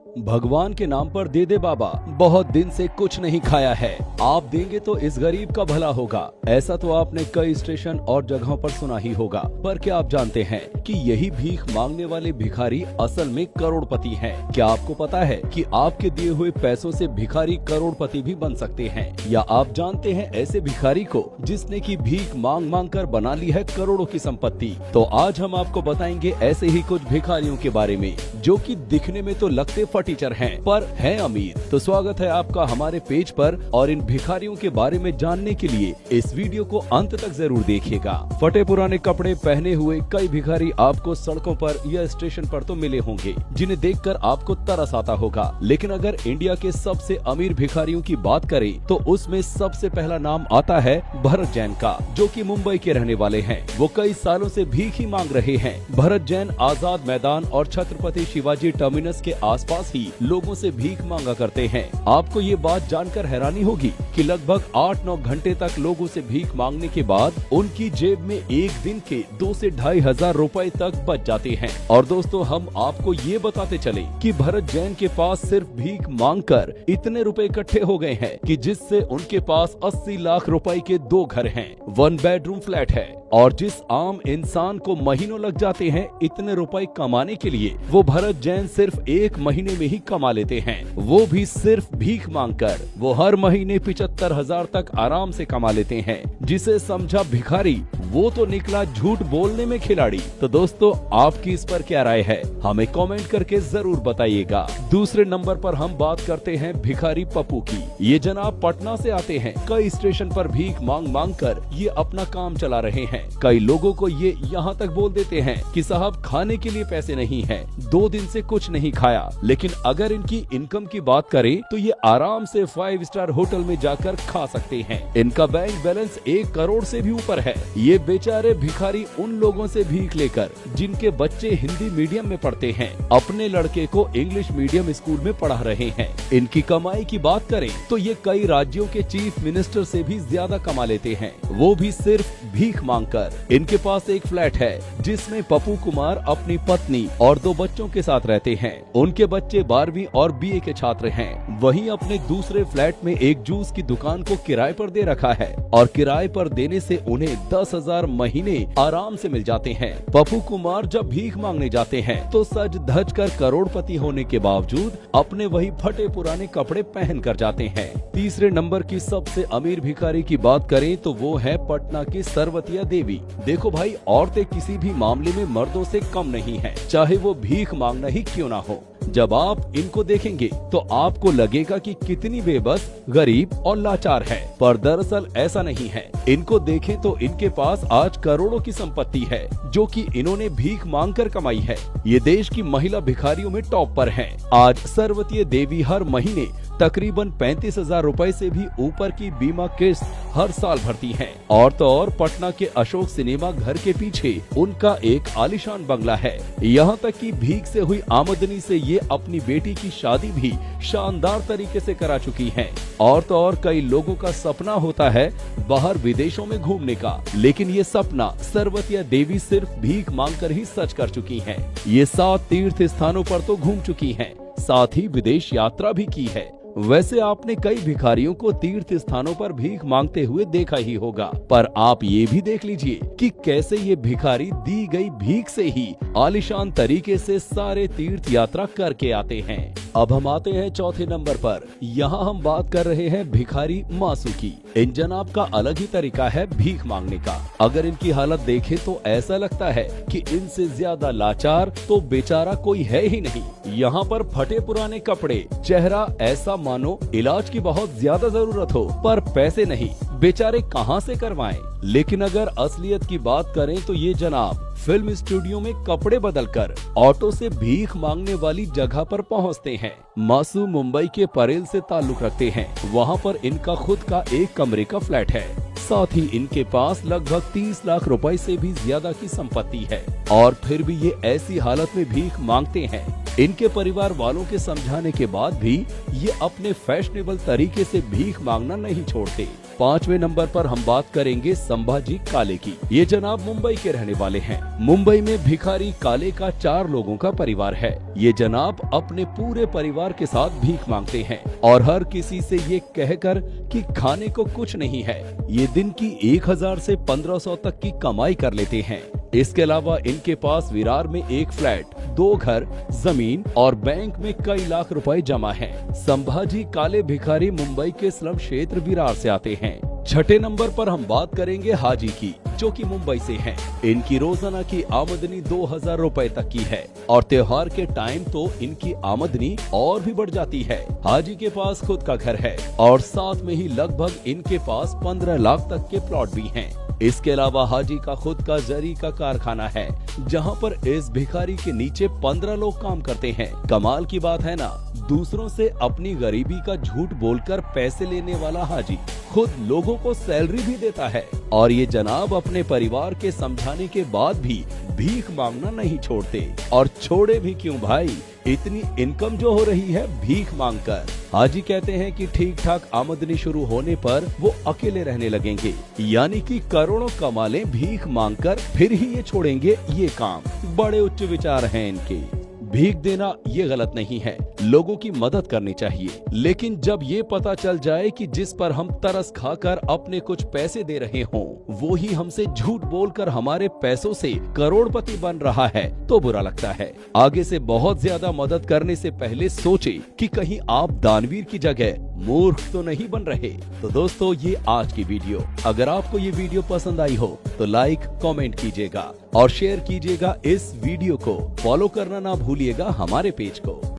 भगवान के नाम पर दे दे बाबा, बहुत दिन से कुछ नहीं खाया है, आप देंगे तो इस गरीब का भला होगा। ऐसा तो आपने कई स्टेशन और जगहों पर सुना ही होगा, पर क्या आप जानते हैं कि यही भीख मांगने वाले भिखारी असल में करोड़पति हैं? क्या आपको पता है कि आपके दिए हुए पैसों से भिखारी करोड़पति भी बन सकते हैं? या आप जानते हैं ऐसे भिखारी को जिसने की भीख मांग मांग कर बना ली है करोड़ों की संपत्ति? तो आज हम आपको बताएंगे ऐसे ही कुछ भिखारियों के बारे में जो कि दिखने में तो लगते फटीचर हैं पर हैं अमीर। तो स्वागत है आपका हमारे पेज पर, और इन भिखारियों के बारे में जानने के लिए इस वीडियो को अंत तक जरूर देखिएगा। फटे पुराने कपड़े पहने हुए कई भिखारी आपको सड़कों पर या स्टेशन पर तो मिले होंगे, जिन्हें देखकर आपको तरस आता होगा। लेकिन अगर इंडिया के सबसे अमीर भिखारियों की बात करें तो उसमें सबसे पहला नाम आता है भरत जैन का, जो कि मुंबई के रहने वाले हैं। वो कई सालों से भीख ही मांग रहे हैं। भरत जैन आजाद मैदान और छत्रपति शिवाजी टर्मिनस के आसपास ही लोगों से भीख मांगा करते हैं। आपको ये बात जानकर हैरानी होगी कि लगभग 8-9 घंटे तक लोगों से भीख मांगने के बाद उनकी जेब में एक दिन के 2 से 2,500 रुपए तक बच जाते हैं। और दोस्तों, हम आपको ये बताते चले कि भरत जैन के पास सिर्फ भीख मांगकर इतने रुपए इकट्ठे हो गए हैं कि जिससे उनके पास 80 लाख रुपए के 2 घर हैं, 1 बेडरूम फ्लैट है। और जिस आम इंसान को महीनों लग जाते हैं इतने रुपए कमाने के लिए, वो भरत जैन सिर्फ 1 महीने में ही कमा लेते हैं, वो भी सिर्फ भीख मांगकर। वो हर महीने 75,000 तक आराम से कमा लेते हैं। जिसे समझा भिखारी, वो तो निकला झूठ बोलने में खिलाड़ी। तो दोस्तों, आपकी इस पर क्या राय है, हमें कमेंट करके जरूर बताइएगा। दूसरे नंबर पर हम बात करते हैं भिखारी पप्पू की। ये जनाब पटना से आते हैं। कई स्टेशन पर भीख मांग मांग कर ये अपना काम चला रहे हैं। कई लोगों को ये यहाँ तक बोल देते हैं कि साहब खाने के लिए पैसे नहीं है, 2 दिन से कुछ नहीं खाया। लेकिन अगर इनकी इनकम की बात करें तो ये आराम से 5 स्टार होटल में जाकर खा सकते हैं। इनका बैंक बैलेंस 1 करोड़ से भी ऊपर है। ये बेचारे भिखारी उन लोगों से भीख लेकर जिनके बच्चे हिंदी मीडियम में पढ़ते हैं, अपने लड़के को इंग्लिश मीडियम स्कूल में पढ़ा रहे हैं। इनकी कमाई की बात करें तो ये कई राज्यों के चीफ मिनिस्टर से भी ज्यादा कमा लेते हैं, वो भी सिर्फ भीख मांगकर। इनके पास एक फ्लैट है जिसमें पप्पू कुमार अपनी पत्नी और 2 बच्चों के साथ रहते हैं। उनके बच्चे 12वीं और BA के छात्र हैं। वहीं अपने दूसरे फ्लैट में एक जूस की दुकान को किराए पर दे रखा है, और किराए पर देने से उन्हें 10,000 महीने आराम से मिल जाते हैं। पप्पू कुमार जब भीख मांगने जाते हैं तो सज धज कर करोड़पति होने के बावजूद अपने वही फटे पुराने कपड़े पहन कर जाते हैं। तीसरे नंबर की सबसे अमीर भिखारी की बात करें तो वो है पटना की सरवतिया देवी। देखो भाई, औरतें किसी भी मामले में मर्दों से कम नहीं है, चाहे वो भीख मांगना ही क्यों ना हो। जब आप इनको देखेंगे तो आपको लगेगा कि कितनी बेबस, गरीब और लाचार है, पर दरअसल ऐसा नहीं है। इनको देखें तो इनके पास आज करोड़ों की संपत्ति है, जो कि इन्होंने भीख मांगकर कमाई है। ये देश की महिला भिखारियों में टॉप पर हैं। आज सरवतीय देवी हर महीने तकरीबन 35,000 रुपए से भी ऊपर की बीमा किस्त हर साल भरती हैं। और तो और पटना के अशोक सिनेमा घर के पीछे उनका एक आलीशान बंगला है। यहाँ तक कि भीख से हुई आमदनी से ये अपनी बेटी की शादी भी शानदार तरीके से करा चुकी हैं। और तो और कई लोगों का सपना होता है बाहर विदेशों में घूमने का, लेकिन ये सपना सरवतिया देवी सिर्फ भीख मांगकर ही सच कर चुकी हैं। ये 7 तीर्थ स्थानों पर तो घूम चुकी हैं, साथ ही विदेश यात्रा भी की है। वैसे आपने कई भिखारियों को तीर्थ स्थानों पर भीख मांगते हुए देखा ही होगा, पर आप ये भी देख लीजिए कि कैसे ये भिखारी दी गई भीख से ही आलीशान तरीके से सारे तीर्थ यात्रा करके आते हैं। अब हम आते हैं चौथे नंबर पर। यहाँ हम बात कर रहे हैं भिखारी मासू की। इन जनाब का अलग ही तरीका है भीख मांगने का। अगर इनकी हालत देखें तो ऐसा लगता है कि इनसे ज्यादा लाचार तो बेचारा कोई है ही नहीं। यहाँ पर फटे पुराने कपड़े, चेहरा ऐसा मानो इलाज की बहुत ज्यादा जरूरत हो, पर पैसे नहीं, बेचारे कहाँ से करवाएं। लेकिन अगर असलियत की बात करें तो ये जनाब फिल्म स्टूडियो में कपड़े बदलकर ऑटो से भीख मांगने वाली जगह पर पहुंचते हैं। मासू मुंबई के परेल से ताल्लुक रखते हैं। वहां पर इनका खुद का एक कमरे का फ्लैट है। साथ ही इनके पास लगभग 30 लाख रुपए से भी ज्यादा की संपत्ति है, और फिर भी ये ऐसी हालत में भीख मांगते हैं। इनके परिवार वालों के समझाने के बाद भी ये अपने फैशनेबल तरीके से भीख मांगना नहीं छोड़ते। 5वें नंबर पर हम बात करेंगे संभाजी काले की। ये जनाब मुंबई के रहने वाले हैं। मुंबई में भिखारी काले का 4 लोगों का परिवार है। ये जनाब अपने पूरे परिवार के साथ भीख मांगते हैं और हर किसी से ये कहकर कि खाने को कुछ नहीं है, ये दिन की 1000 से 1500 तक की कमाई कर लेते हैं। इसके अलावा इनके पास विरार में 1 फ्लैट, 2 घर, जमीन और बैंक में कई लाख रुपए जमा हैं। संभाजी काले भिखारी मुंबई के स्लम क्षेत्र विरार से आते हैं। छठे नंबर पर हम बात करेंगे हाजी की, जो कि मुंबई से हैं। इनकी रोजाना की आमदनी 2000 रुपए तक की है और त्योहार के टाइम तो इनकी आमदनी और भी बढ़ जाती है। हाजी के पास खुद का घर है और साथ में ही लगभग इनके पास 15 लाख तक के प्लॉट भी हैं। इसके अलावा हाजी का खुद का जरी का कारखाना है, जहां पर इस भिखारी के नीचे 15 लोग काम करते हैं। कमाल की बात है ना, दूसरों से अपनी गरीबी का झूठ बोलकर पैसे लेने वाला हाजी खुद लोगों को सैलरी भी देता है और ये जनाब अपने परिवार के समझाने के बाद भी भीख मांगना नहीं छोड़ते। और छोड़े भी क्यों भाई, इतनी इनकम जो हो रही है भीख मांगकर। हाजी कहते हैं कि ठीक ठाक आमदनी शुरू होने पर वो अकेले रहने लगेंगे, यानी कि करोड़ों कमा लें भीख मांगकर, फिर ही ये छोड़ेंगे ये काम। बड़े उच्च विचार हैं इनके। भीख देना ये गलत नहीं है, लोगों की मदद करनी चाहिए, लेकिन जब ये पता चल जाए कि जिस पर हम तरस खाकर अपने कुछ पैसे दे रहे हों, वो ही हमसे झूठ बोलकर हमारे पैसों से करोड़पति बन रहा है, तो बुरा लगता है। आगे से बहुत ज्यादा मदद करने से पहले सोचे कि कहीं आप दानवीर की जगह मूर्ख तो नहीं बन रहे। तो दोस्तों, ये आज की वीडियो। अगर आपको ये वीडियो पसंद आई हो तो लाइक, कमेंट कीजिएगा और शेयर कीजिएगा इस वीडियो को। फॉलो करना ना भूलिएगा हमारे पेज को।